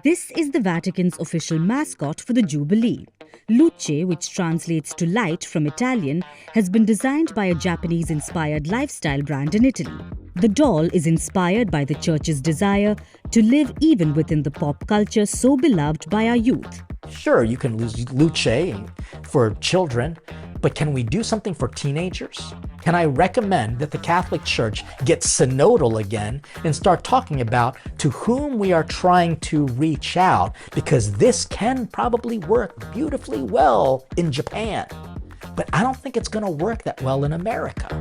This is the Vatican's official mascot for the Jubilee. Luce, which translates to light from Italian, has been designed by a Japanese-inspired lifestyle brand in Italy. The doll is inspired by the church's desire to live even within the pop culture so beloved by our youth. Sure, you can use Luce for children, but can we do something for teenagers? Can I recommend that the Catholic Church get synodal again and start talking about to whom we are trying to reach out, because this can probably work beautifully well in Japan, but I don't think it's going to work that well in America.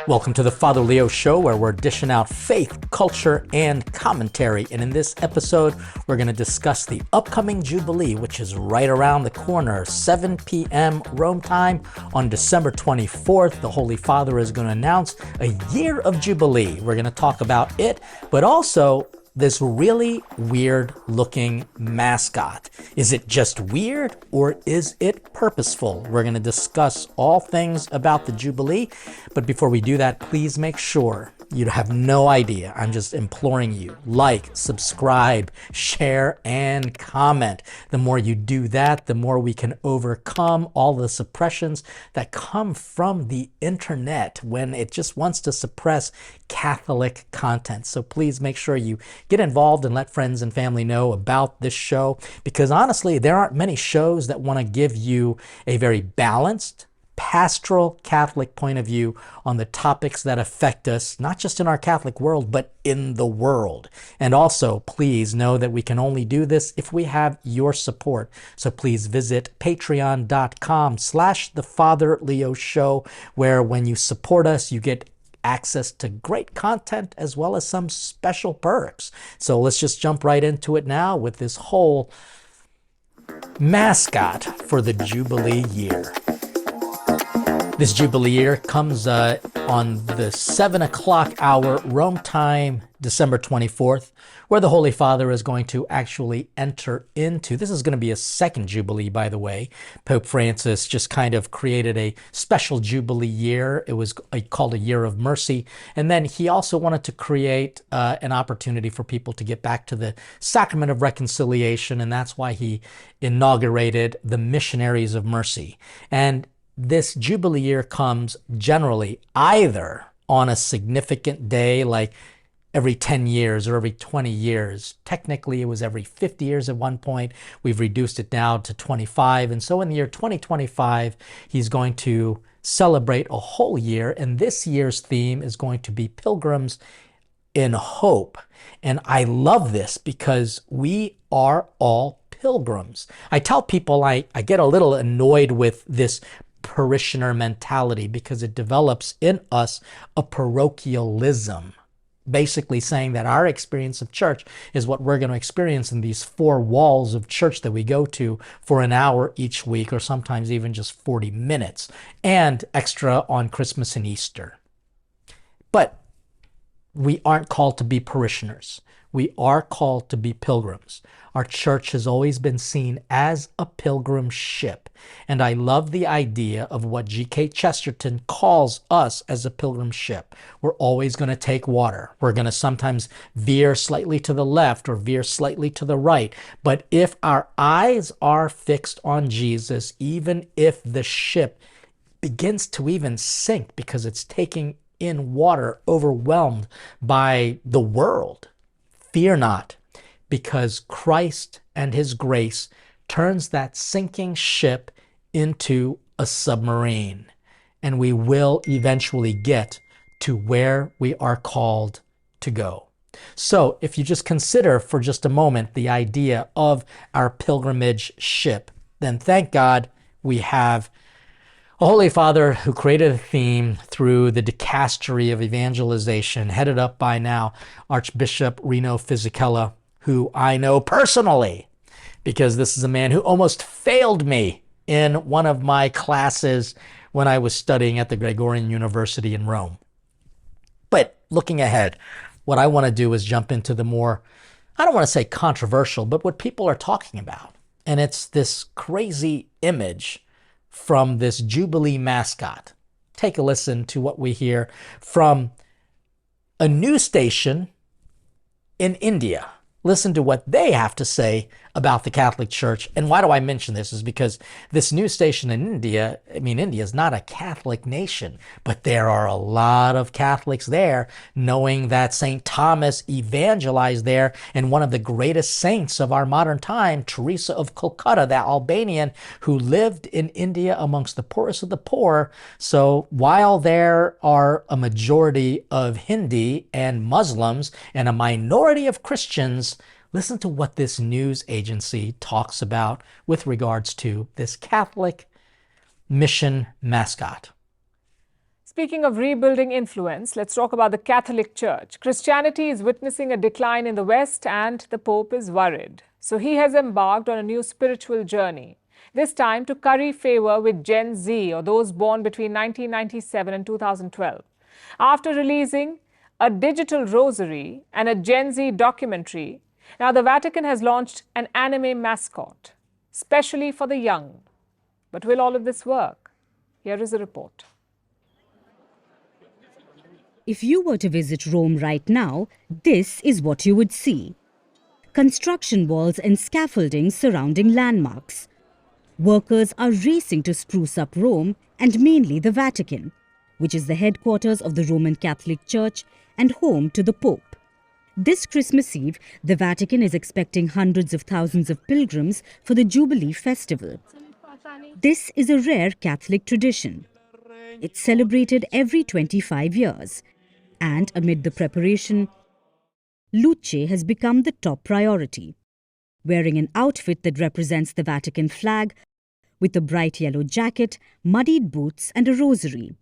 Welcome to the Father Leo Show, where we're dishing out faith, culture, and commentary. And in this episode, we're going to discuss the upcoming Jubilee, which is right around the corner, 7 p.m. Rome time on December 24th. The Holy Father is going to announce a year of Jubilee. We're going to talk about it, but also this really weird looking mascot. Is it just weird or is it purposeful? We're going to discuss all things about the Jubilee. But before we do that, please make sure you have no idea. I'm just imploring you, like, subscribe, share, and comment. The more you do that, the more we can overcome all the suppressions that come from the internet when it just wants to suppress Catholic content. So please make sure you get involved and let friends and family know about this show, because honestly, there aren't many shows that want to give you a very balanced, pastoral Catholic point of view on the topics that affect us, not just in our Catholic world, but in the world. And also, please know that we can only do this if we have your support. So please visit patreon.com/The Father Leo Show, where when you support us, you get access to great content as well as some special perks. So let's just jump right into it now with this whole mascot for the Jubilee year. This Jubilee year comes on the 7 o'clock hour, Rome time, December 24th, where the Holy Father is going to actually enter into. This is going to be a second Jubilee, by the way. Pope Francis just kind of created a special Jubilee year. It was called a Year of Mercy. And then he also wanted to create an opportunity for people to get back to the sacrament of reconciliation. And that's why he inaugurated the Missionaries of Mercy. And this Jubilee year comes generally either on a significant day, like every 10 years or every 20 years. Technically, it was every 50 years at one point. We've reduced it now to 25. And so in the year 2025, he's going to celebrate a whole year. And this year's theme is going to be Pilgrims in Hope. And I love this because we are all pilgrims. I tell people I get a little annoyed with this parishioner mentality because it develops in us a parochialism, basically saying that our experience of church is what we're going to experience in these four walls of church that we go to for an hour each week, or sometimes even just 40 minutes, and extra on Christmas and Easter. But we aren't called to be parishioners. We are called to be pilgrims. Our church has always been seen as a pilgrim ship. And I love the idea of what G.K. Chesterton calls us as a pilgrim ship. We're always going to take water. We're going to sometimes veer slightly to the left or veer slightly to the right. But if our eyes are fixed on Jesus, even if the ship begins to even sink because it's taking in water, overwhelmed by the world, fear not, because Christ and his grace turns that sinking ship into a submarine, and we will eventually get to where we are called to go. So if you just consider for just a moment the idea of our pilgrimage ship, then thank God we have a Holy Father who created a theme through the dicastery of evangelization, headed up by now Archbishop Rino Fisichella, who I know personally, because this is a man who almost failed me in one of my classes when I was studying at the Gregorian University in Rome. But looking ahead, what I want to do is jump into the more, I don't want to say controversial, but what people are talking about. And it's this crazy image from this Jubilee mascot. Take a listen to what we hear from a news station in India. Listen to what they have to say about the Catholic Church. And why do I mention this? Is because this news station in India, India is not a Catholic nation, but there are a lot of Catholics there, knowing that St. Thomas evangelized there, and one of the greatest saints of our modern time, Teresa of Calcutta, that Albanian who lived in India amongst the poorest of the poor. So while there are a majority of Hindi and Muslims and a minority of Christians, listen to what this news agency talks about with regards to this Catholic mission mascot. Speaking of rebuilding influence, let's talk about the Catholic Church. Christianity is witnessing a decline in the West, and the Pope is worried. So he has embarked on a new spiritual journey, this time to curry favor with Gen Z, or those born between 1997 and 2012. After releasing a digital rosary and a Gen Z documentary, now the Vatican has launched an anime mascot, specially for the young. But will all of this work? Here is a report. If you were to visit Rome right now, this is what you would see. Construction walls and scaffolding surrounding landmarks. Workers are racing to spruce up Rome, and mainly the Vatican, which is the headquarters of the Roman Catholic Church and home to the Pope. This Christmas Eve, the Vatican is expecting hundreds of thousands of pilgrims for the Jubilee festival. This is a rare Catholic tradition. It's celebrated every 25 years. And amid the preparation, Luce has become the top priority. Wearing an outfit that represents the Vatican flag, with a bright yellow jacket, muddied boots and a rosary.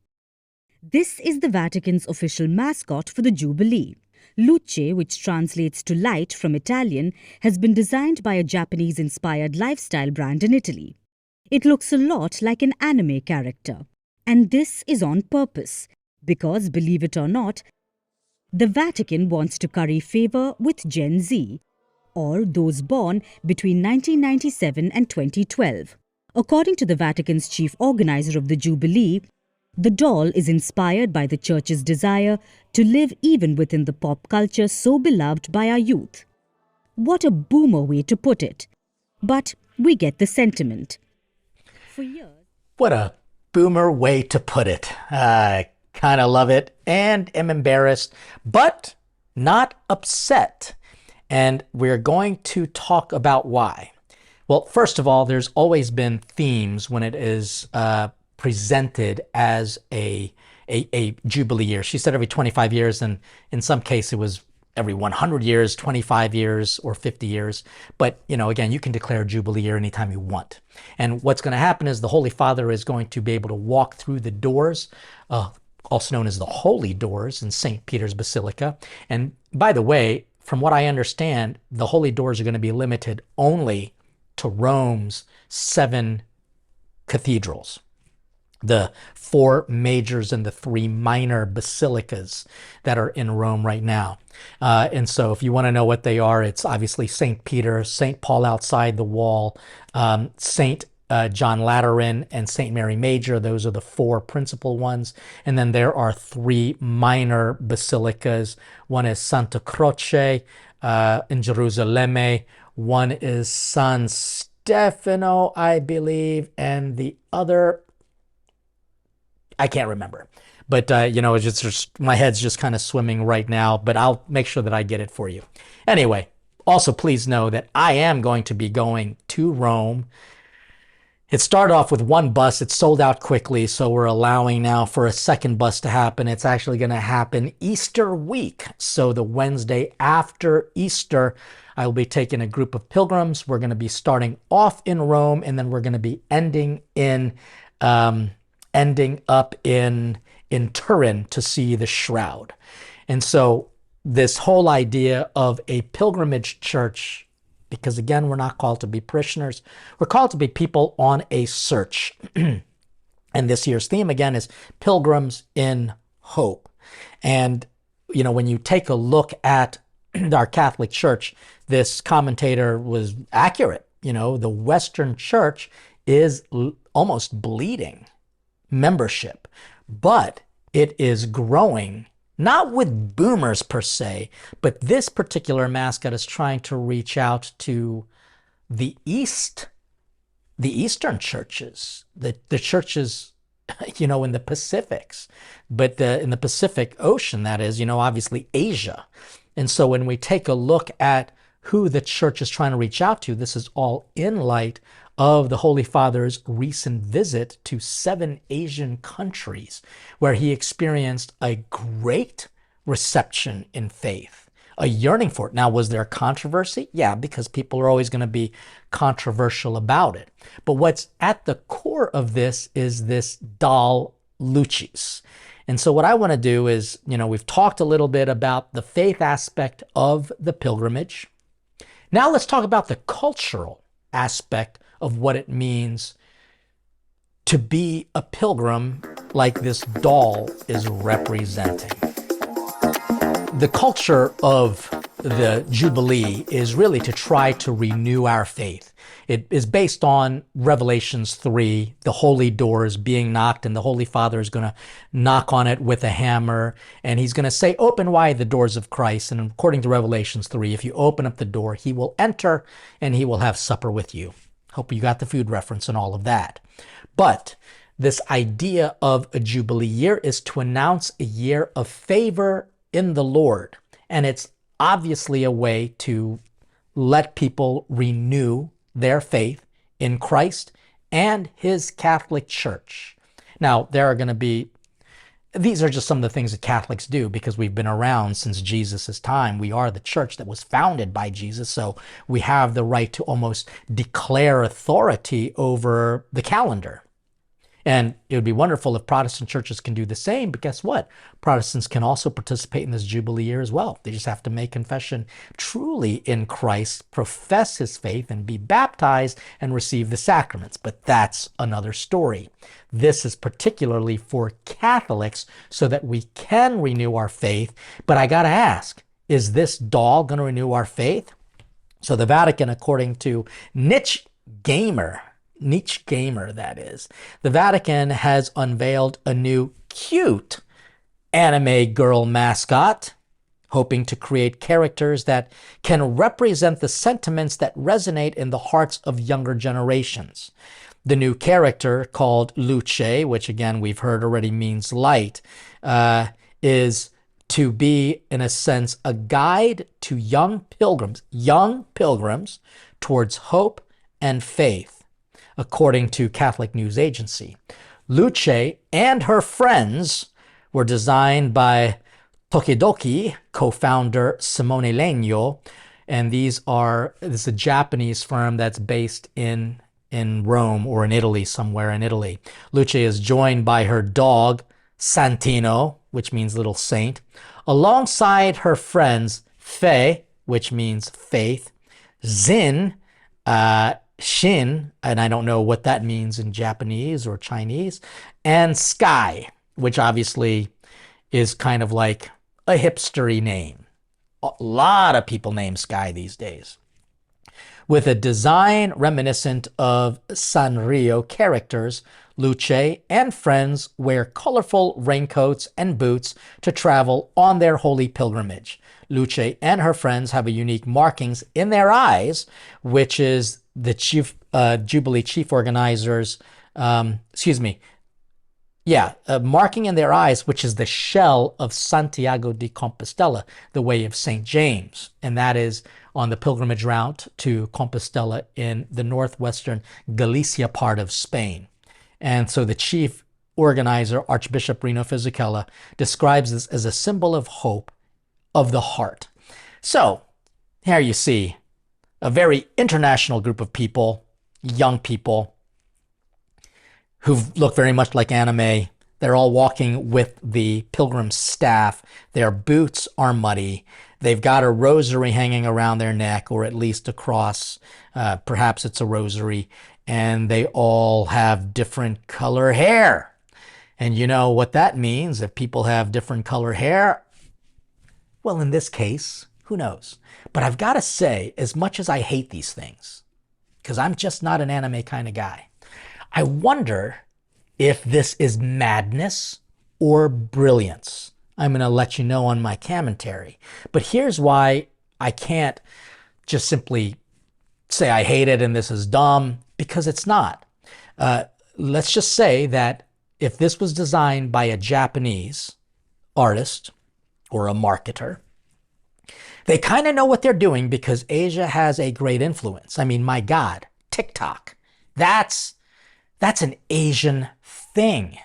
This is the Vatican's official mascot for the Jubilee. Luce, which translates to light from Italian, has been designed by a Japanese-inspired lifestyle brand in Italy. It looks a lot like an anime character. And this is on purpose, because, believe it or not, the Vatican wants to curry favor with Gen Z, or those born between 1997 and 2012. According to the Vatican's chief organizer of the Jubilee, the doll is inspired by the Church's desire to live even within the pop culture so beloved by our youth. What a boomer way to put it. But we get the sentiment. For years... What a boomer way to put it. I kind of love it and am embarrassed, but not upset. And we're going to talk about why. Well, first of all, there's always been themes when it is presented as a Jubilee year. She said every 25 years, and in some case it was every 100 years, 25 years, or 50 years. But, again, you can declare a Jubilee year anytime you want. And what's going to happen is the Holy Father is going to be able to walk through the doors, also known as the Holy Doors in St. Peter's Basilica. And by the way, from what I understand, the Holy Doors are going to be limited only to Rome's 7 cathedrals. The 4 majors and the 3 minor basilicas that are in Rome right now. And so if you want to know what they are, it's obviously St. Peter, St. Paul outside the wall, St. John Lateran, and St. Mary Major. Those are the 4 principal ones. And then there are 3 minor basilicas. One is Santa Croce in Jerusalem. One is San Stefano, I believe. And the other... I can't remember, but it's just my head's just kind of swimming right now, but I'll make sure that I get it for you. Anyway, also please know that I am going to be going to Rome. It started off with 1 bus. It sold out quickly, so we're allowing now for a second bus to happen. It's actually going to happen Easter week. So the Wednesday after Easter, I will be taking a group of pilgrims. We're going to be starting off in Rome, and then we're going to be ending up in Turin to see the shroud. And so this whole idea of a pilgrimage church, because again, we're not called to be parishioners, we're called to be people on a search. And this year's theme again is Pilgrims in Hope. And when you take a look at our Catholic Church, this commentator was accurate. The Western Church is almost bleeding membership, but it is growing not with boomers per se, but this particular mascot is trying to reach out to the Eastern churches, the churches, in the Pacifics, but in the Pacific Ocean, that is, obviously Asia. And so when we take a look at who the church is trying to reach out to, this is all in light of the Holy Father's recent visit to 7 Asian countries, where he experienced a great reception in faith, a yearning for it. Now, was there controversy? Yeah, because people are always going to be controversial about it. But what's at the core of this is this doll, Luce. And so what I want to do is, we've talked a little bit about the faith aspect of the pilgrimage. Now let's talk about the cultural aspect of what it means to be a pilgrim like this doll is representing. The culture of the Jubilee is really to try to renew our faith. It is based on Revelations 3, the holy door is being knocked, and the Holy Father is going to knock on it with a hammer, and he's going to say, "Open wide the doors of Christ." And according to Revelations 3, if you open up the door, he will enter and he will have supper with you. Hope you got the food reference and all of that. But this idea of a Jubilee year is to announce a year of favor in the Lord. And it's obviously a way to let people renew their faith in Christ and his Catholic Church. Now, these are just some of the things that Catholics do because we've been around since Jesus' time. We are the church that was founded by Jesus, so we have the right to almost declare authority over the calendar. And it would be wonderful if Protestant churches can do the same, but guess what? Protestants can also participate in this Jubilee year as well. They just have to make confession truly in Christ, profess his faith, and be baptized and receive the sacraments. But that's another story. This is particularly for Catholics so that we can renew our faith. But I got to ask, is this doll going to renew our faith? So the Vatican, according to Niche Gamer, that is, the Vatican has unveiled a new cute anime girl mascot, hoping to create characters that can represent the sentiments that resonate in the hearts of younger generations. The new character, called Luce, which again we've heard already means light, is to be, in a sense, a guide to young pilgrims towards hope and faith. According to Catholic News Agency, Luce and her friends were designed by Tokidoki co-founder Simone Legno, and this is a Japanese firm that's based in Rome or in Italy, somewhere in Italy. Luce is joined by her dog Santino, which means little saint, alongside her friends Fe, which means faith, Zin, Shin, and I don't know what that means in Japanese or Chinese, and Sky, which obviously is kind of like a hipstery name. A lot of people name Sky these days. With a design reminiscent of Sanrio characters, Luce and friends wear colorful raincoats and boots to travel on their holy pilgrimage. Luce and her friends have a unique markings in their eyes, which is the Jubilee chief organizers, marking in their eyes, which is the shell of Santiago de Compostela, the way of St. James. And that is on the pilgrimage route to Compostela in the northwestern Galicia part of Spain. And so the chief organizer, Archbishop Rino Fisichella, describes this as a symbol of hope of the heart. So here you see a very international group of people, young people, who look very much like anime. They're all walking with the pilgrim staff. Their boots are muddy. They've got a rosary hanging around their neck, or at least a cross. Perhaps it's a rosary. And they all have different color hair. And you know what that means if people have different color hair? Well, in this case, who knows? But I've got to say, as much as I hate these things, because I'm just not an anime kind of guy, I wonder if this is madness or brilliance. I'm going to let you know on my commentary. But here's why I can't just simply say I hate it and this is dumb, because it's not. Let's just say that if this was designed by a Japanese artist or a marketer, they kind of know what they're doing because Asia has a great influence. I mean, my God, TikTok, that's an Asian thing.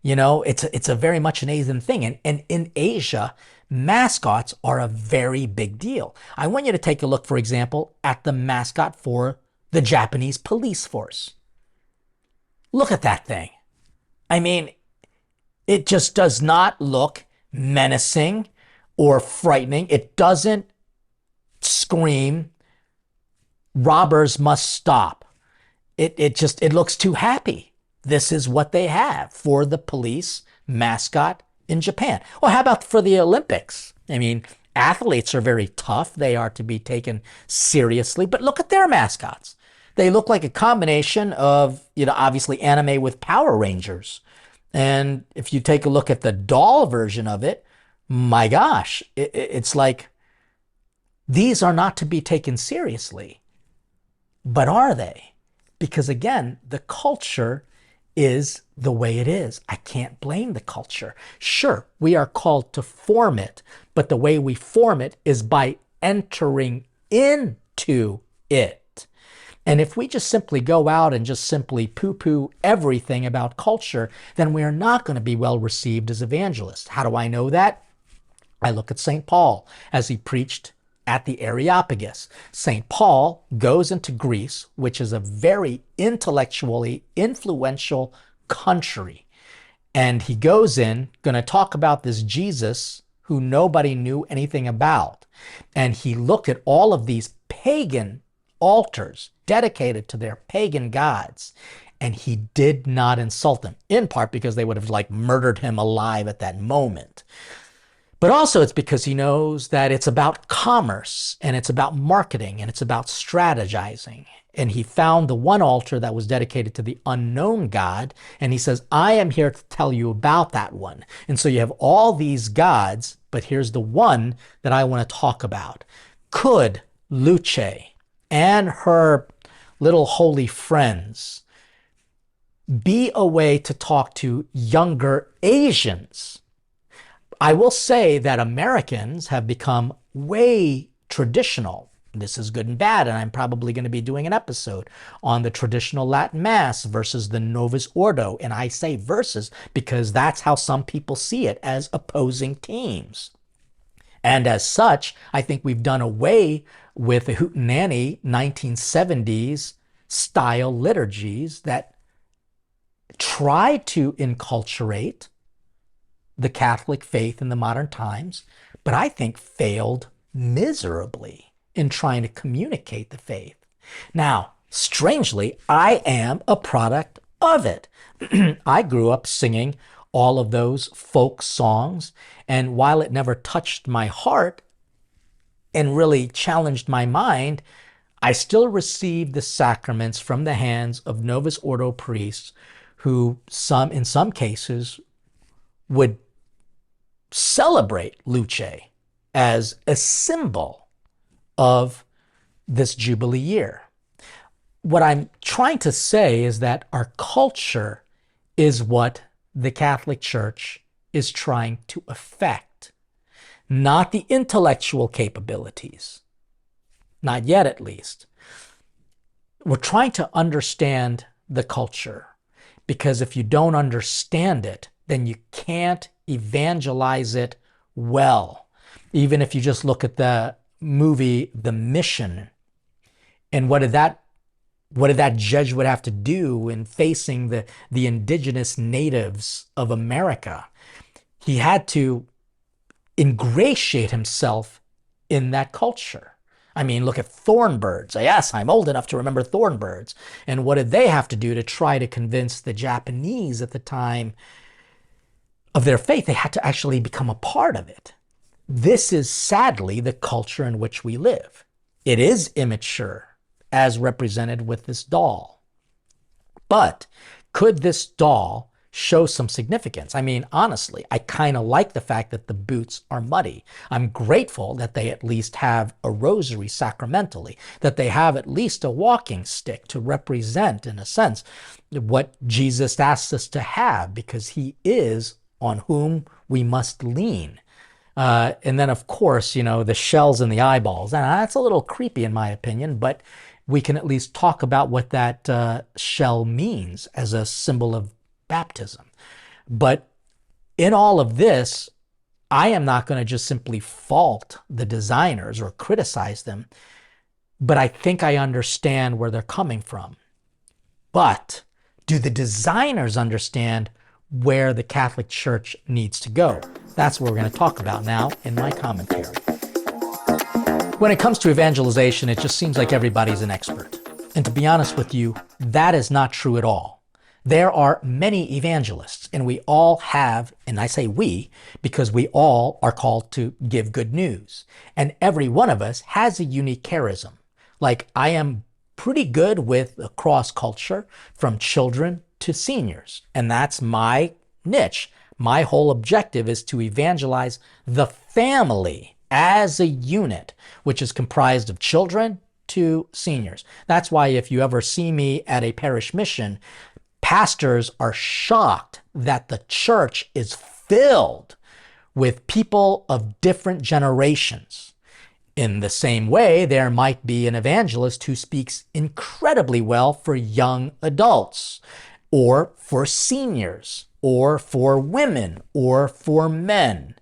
You know, it's a very much an Asian thing. And in Asia, mascots are a very big deal. I want you to take a look, for example, at the mascot for the Japanese police force. Look at that thing. I mean, it just does not look menacing or frightening. It doesn't scream, robbers must stop. It looks too happy. This is what they have for the police mascot in Japan. Well, how about for the Olympics? I mean, athletes are very tough. They are to be taken seriously, but look at their mascots. They look like a combination of, obviously anime with Power Rangers. And if you take a look at the doll version of it, my gosh, it's like these are not to be taken seriously. But are they? Because again, the culture is the way it is. I can't blame the culture. Sure, we are called to form it, but the way we form it is by entering into it. And if we just simply go out and just simply poo-poo everything about culture, then we are not going to be well received as evangelists. How do I know that? I look at St. Paul as he preached at the Areopagus. St. Paul goes into Greece, which is a very intellectually influential country. And he goes in, going to talk about this Jesus who nobody knew anything about. And he looked at all of these pagan altars dedicated to their pagan gods. And he did not insult them, in part because they would have murdered him alive at that moment. But also it's because he knows that it's about commerce and it's about marketing and it's about strategizing. And he found the one altar that was dedicated to the unknown God. And he says, I am here to tell you about that one. And so you have all these gods, but here's the one that I want to talk about. Could Luce and her little holy friends be a way to talk to younger Asians? I will say that Americans have become way traditional. This is good and bad, and I'm probably going to be doing an episode on the traditional Latin Mass versus the Novus Ordo. And I say versus because that's how some people see it, as opposing teams. And as such, I think we've done away with the hootenanny 1970s style liturgies that try to enculturate the Catholic faith in the modern times, but I think failed miserably in trying to communicate the faith. Now, strangely, I am a product of it. I grew up singing all of those folk songs, and while it never touched my heart and really challenged my mind, I still received the sacraments from the hands of Novus Ordo priests who in some cases would celebrate Luce as a symbol of this Jubilee year. What I'm trying to say is that our culture is what the Catholic Church is trying to affect, not the intellectual capabilities. Not yet, at least. We're trying to understand the culture, because if you don't understand it, then you can't evangelize it well. Even if you just look at the movie The Mission, and what did that Jesuit have to do in facing the indigenous natives of America? He had to ingratiate himself in that culture. I mean, look at Thornbirds. Yes, I'm old enough to remember Thornbirds. And what did they have to do to try to convince the Japanese at the time of their faith? They had to actually become a part of it. This is sadly the culture in which we live. It is immature, as represented with this doll. But could this doll shows some significance. I mean, honestly, I kind of like the fact that the boots are muddy. I'm grateful that they at least have a rosary sacramentally, that they have at least a walking stick to represent, in a sense, what Jesus asks us to have, because he is on whom we must lean. And then, of course, the shells in the eyeballs. And that's a little creepy in my opinion, but we can at least talk about what that shell means as a symbol of baptism. But in all of this, I am not going to just simply fault the designers or criticize them, but I think I understand where they're coming from. But do the designers understand where the Catholic Church needs to go? That's what we're going to talk about now in my commentary. When it comes to evangelization, it just seems like everybody's an expert. And to be honest with you, that is not true at all. There are many evangelists, and we all have, and I say we, because we all are called to give good news. And every one of us has a unique charism. Like, I am pretty good with cross culture, from children to seniors. And that's my niche. My whole objective is to evangelize the family as a unit, which is comprised of children to seniors. That's why if you ever see me at a parish mission, pastors are shocked that the church is filled with people of different generations. In the same way, there might be an evangelist who speaks incredibly well for young adults, or for seniors, or for women, or for men.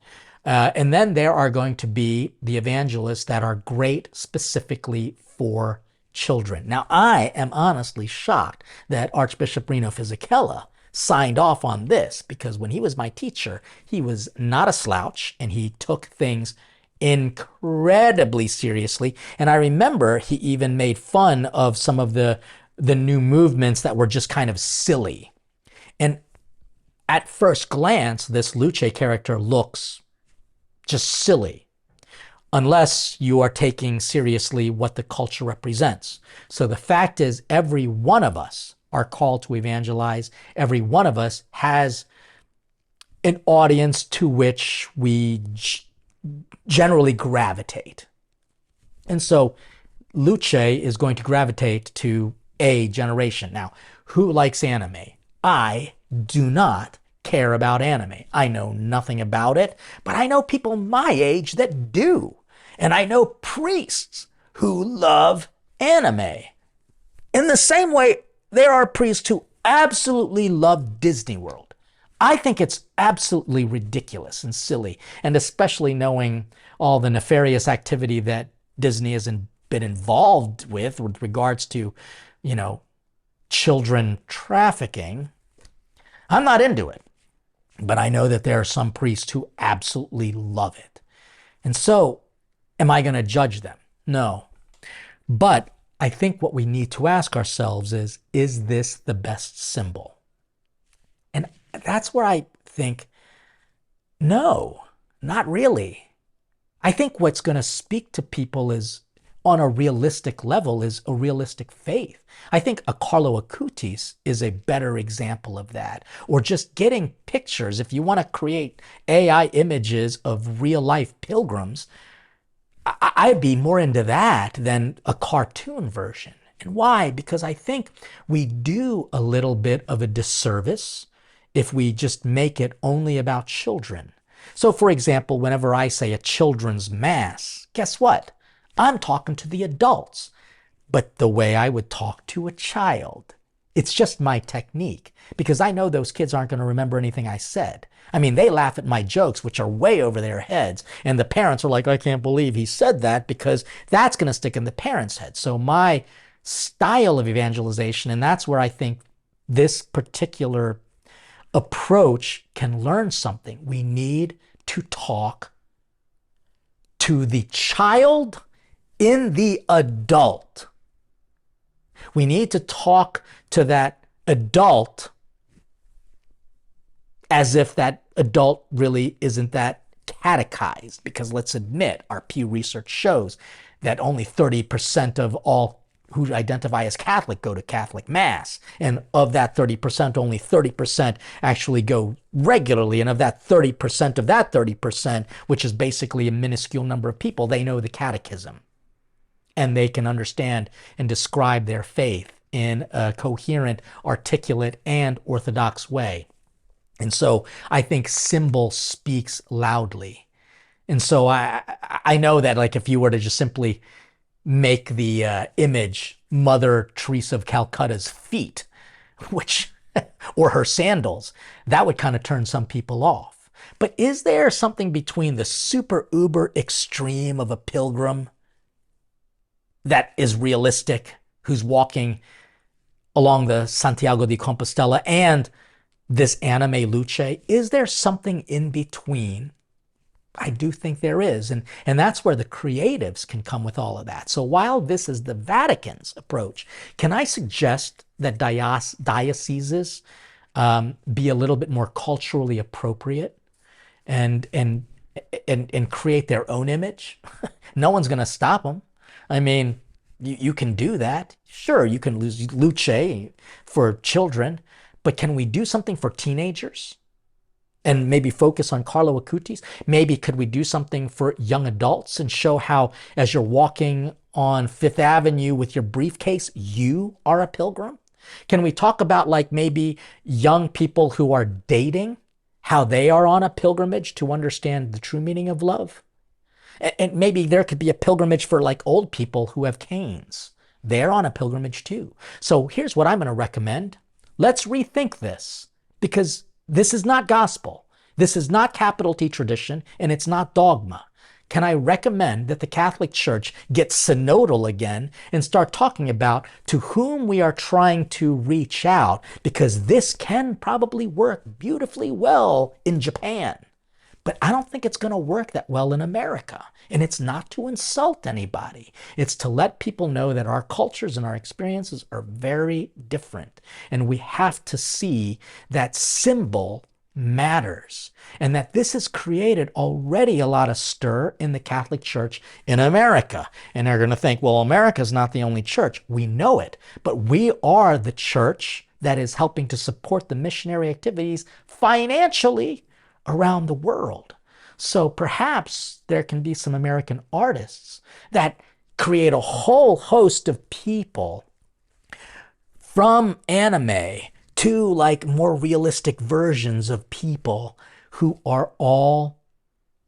And then there are going to be the evangelists that are great specifically for children. Now, I am honestly shocked that Archbishop Reno Fisichella signed off on this, because when he was my teacher, he was not a slouch and he took things incredibly seriously. And I remember he even made fun of some of the new movements that were just kind of silly. And at first glance, this Luce character looks just silly, unless you are taking seriously what the culture represents. So the fact is, every one of us are called to evangelize. Every one of us has an audience to which we generally gravitate. And so Luce is going to gravitate to a generation. Now, who likes anime? I do not care about anime. I know nothing about it, but I know people my age that do. And I know priests who love anime. In the same way, there are priests who absolutely love Disney World. I think it's absolutely ridiculous and silly, and especially knowing all the nefarious activity that Disney has been involved with regards to, children trafficking. I'm not into it, but I know that there are some priests who absolutely love it. And so, am I going to judge them? No. But I think what we need to ask ourselves is this the best symbol? And that's where I think, no, not really. I think what's going to speak to people is, on a realistic level, is a realistic faith. I think a Carlo Acutis is a better example of that. Or just getting pictures. If you want to create AI images of real life pilgrims, I'd be more into that than a cartoon version. And why? Because I think we do a little bit of a disservice if we just make it only about children. So, for example, whenever I say a children's mass, guess what? I'm talking to the adults, but the way I would talk to a child. It's just my technique, because I know those kids aren't going to remember anything I said. I mean, they laugh at my jokes, which are way over their heads, and the parents are like, I can't believe he said that, because that's going to stick in the parents' head. So my style of evangelization, and that's where I think this particular approach can learn something. We need to talk to the child in the adult. We need to talk to that adult as if that adult really isn't that catechized. Because let's admit, our Pew research shows that only 30% of all who identify as Catholic go to Catholic Mass. And of that 30%, only 30% actually go regularly. And of that 30%, which is basically a minuscule number of people, they know the catechism. And they can understand and describe their faith in a coherent, articulate, and orthodox way. And so I think symbol speaks loudly. And so I know that, like, if you were to just simply make the image Mother Teresa of Calcutta's feet, or her sandals, that would kind of turn some people off. But is there something between the super uber extreme of a pilgrim that is realistic, who's walking along the Santiago de Compostela, and this anime Luce? Is there something in between? I do think there is. And that's where the creatives can come with all of that. So while this is the Vatican's approach, can I suggest that dioceses be a little bit more culturally appropriate and create their own image? No one's going to stop them. I mean, you can do that. Sure, you can use Luce for children, but can we do something for teenagers? And maybe focus on Carlo Acutis? Maybe could we do something for young adults and show how, as you're walking on Fifth Avenue with your briefcase, you are a pilgrim? Can we talk about, like, maybe young people who are dating, how they are on a pilgrimage to understand the true meaning of love? And maybe there could be a pilgrimage for, like, old people who have canes. They're on a pilgrimage too. So here's what I'm going to recommend. Let's rethink this, because this is not gospel. This is not capital T tradition, and it's not dogma. Can I recommend that the Catholic Church get synodal again and start talking about to whom we are trying to reach out? Because this can probably work beautifully well in Japan, but I don't think it's going to work that well in America. And it's not to insult anybody. It's to let people know that our cultures and our experiences are very different. And we have to see that symbol matters, and that this has created already a lot of stir in the Catholic Church in America. And they're going to think, well, America's not the only church. We know it, but we are the church that is helping to support the missionary activities financially around the world. So perhaps there can be some American artists that create a whole host of people, from anime to, like, more realistic versions of people who are all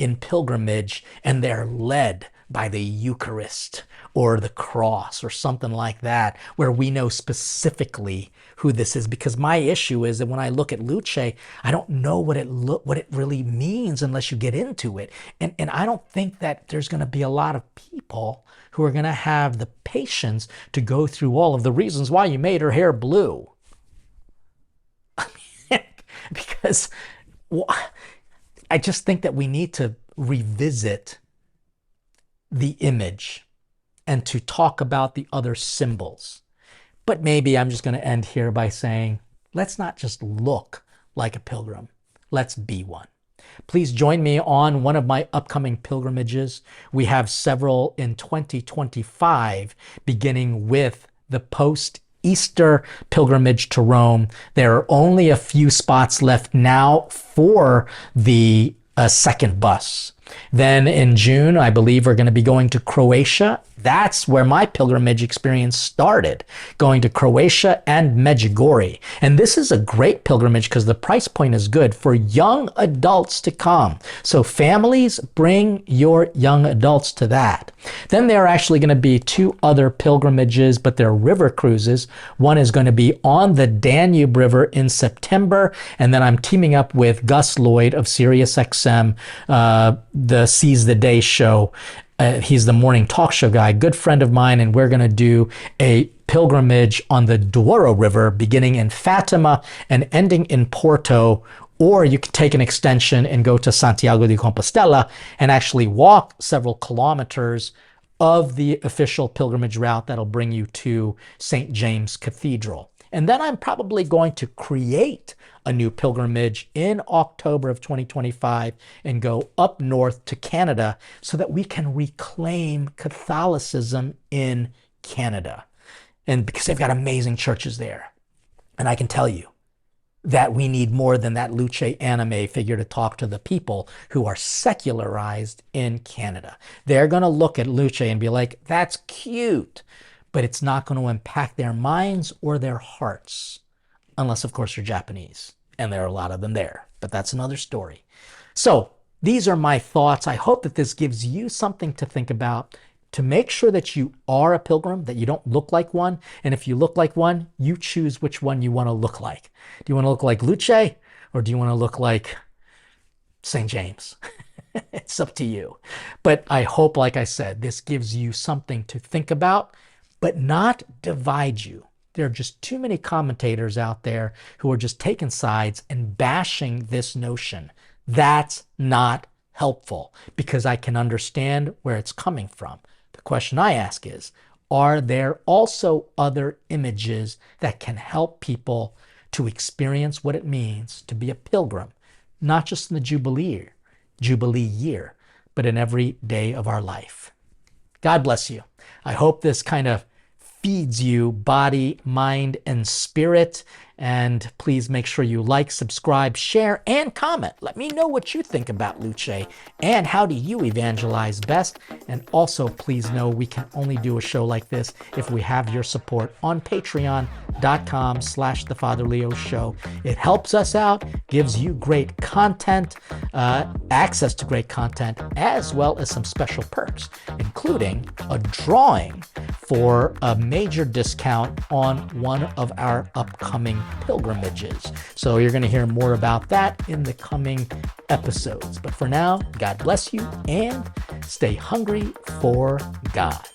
in pilgrimage, and they're led by the Eucharist or the cross or something like that, where we know specifically who this is. Because my issue is that when I look at Luce, I don't know what it really means unless you get into it. And I don't think that there's going to be a lot of people who are going to have the patience to go through all of the reasons why you made her hair blue. Because I just think that we need to revisit the image and to talk about the other symbols. But maybe I'm just going to end here by saying, let's not just look like a pilgrim. Let's be one. Please join me on one of my upcoming pilgrimages. We have several in 2025, beginning with the post-Easter pilgrimage to Rome. There are only a few spots left now for the second bus. Then in June, I believe we're going to be going to Croatia. That's where my pilgrimage experience started, going to Croatia and Medjugorje. And this is a great pilgrimage because the price point is good for young adults to come. So families, bring your young adults to that. Then there are actually going to be two other pilgrimages, but they're river cruises. One is going to be on the Danube River in September. And then I'm teaming up with Gus Lloyd of SiriusXM, the Seize the Day show. He's the morning talk show guy, good friend of mine, and we're going to do a pilgrimage on the Douro River, beginning in Fatima and ending in Porto. Or you could take an extension and go to Santiago de Compostela and actually walk several kilometers of the official pilgrimage route that'll bring you to St. James Cathedral. And then I'm probably going to create a new pilgrimage in October of 2025 and go up north to Canada so that we can reclaim Catholicism in Canada. And because they've got amazing churches there. And I can tell you that we need more than that Luce anime figure to talk to the people who are secularized in Canada. They're going to look at Luce and be like, that's cute, but it's not going to impact their minds or their hearts. Unless, of course, you're Japanese. And there are a lot of them there. But that's another story. So these are my thoughts. I hope that this gives you something to think about, to make sure that you are a pilgrim, that you don't look like one. And if you look like one, you choose which one you want to look like. Do you want to look like Luce, or do you want to look like St. James? It's up to you. But I hope, like I said, this gives you something to think about, but not divide you. There are just too many commentators out there who are just taking sides and bashing this notion. That's not helpful, because I can understand where it's coming from. The question I ask is, are there also other images that can help people to experience what it means to be a pilgrim, not just in the Jubilee year, but in every day of our life? God bless you. I hope this kind of feeds you body, mind, and spirit. And please make sure you like, subscribe, share, and comment. Let me know what you think about Luce and how do you evangelize best. And also, please know we can only do a show like this if we have your support on patreon.com/The Father Leo Show. It helps us out, gives you great content, access to great content, as well as some special perks, including a drawing for a major discount on one of our upcoming pilgrimages. So you're going to hear more about that in the coming episodes. But for now, God bless you and stay hungry for God.